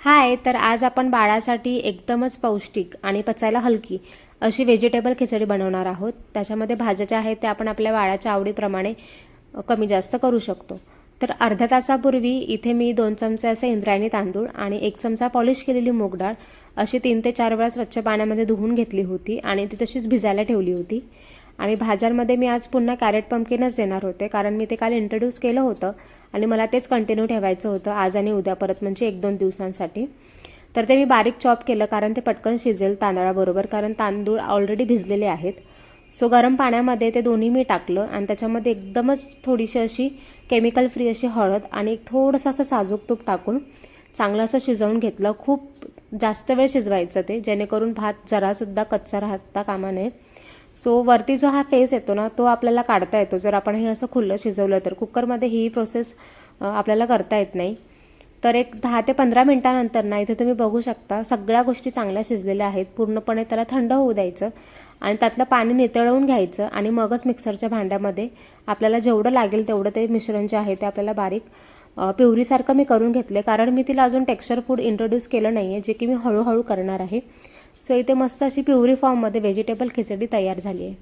हाय, तर आज आपण बाळासाठी एकदमच पौष्टिक आणि पचायला हलकी अशी व्हेजिटेबल खिचडी बनवणार आहोत. त्याच्यामध्ये भाज्या ज्या आहेत त्या आपण आपल्या बाळाच्या आवडीप्रमाणे कमी जास्त करू शकतो. तर अर्ध्या तासापूर्वी इथे मी 2 चमचे असे इंद्रायणी तांदूळ आणि 1 चमचा पॉलिश केलेली मूग डाळ अशी 3 ते 4 वेळा स्वच्छ पाण्यामध्ये धुवून घेतली होती आणि ती तशीच भिजायला ठेवली होती. आणि भाज्यांमध्ये मी आज पुन्हा कॅरेट पंपकिनच देणार होते, कारण मी ते काल इंट्रोड्यूस केलं होतं आणि मला तेच कंटिन्यू ठेवायचं होतं आज आणि उद्या परत, म्हणजे 1-2 दिवसांसाठी. तर ते मी बारीक चॉप केलं, कारण ते पटकन शिजेल तांदळाबरोबर, कारण तांदूळ ऑलरेडी भिजलेले आहेत. सो गरम पाण्यामध्ये ते दोन्ही मी टाकलं आणि त्याच्यामध्ये एकदमच थोडीशी अशी केमिकल फ्री अशी हळद आणि थोडंसं असं साजूक तूप टाकून चांगलं असं शिजवून घेतलं. खूप जास्त वेळ शिजवायचं ते, जेणेकरून भात जरासुद्धा कच्चा राहता कामा नये. सो वरती जो हा फेस येतो ना, तो आपल्याला काढता येतो जर आपण हे असं खुलं शिजवलं तर. कुकरमध्ये ही प्रोसेस आपल्याला करता येत नाही. तर एक 10 ते 15 मिनिटानंतर ना, इथे तुम्ही बघू शकता सगळ्या गोष्टी चांगल्या शिजलेल्या आहेत. पूर्णपणे त्याला थंड होऊ द्यायचं आणि त्यातलं पाणी नितळवून घ्यायचं आणि मगच मिक्सरच्या भांड्यामध्ये आपल्याला जेवढं लागेल तेवढं ते मिश्रण जे आहे ते आपल्याला बारीक प्युरीसारखं मी करून घेतले, कारण मी तिला अजून टेक्स्चर फूड इंट्रोड्यूस केलं नाही आहे, जे की मी हळूहळू करणार आहे. सो इथे मस्त अशी प्युरी फॉर्ममध्ये व्हेजिटेबल खिचडी तयार झाली आहे.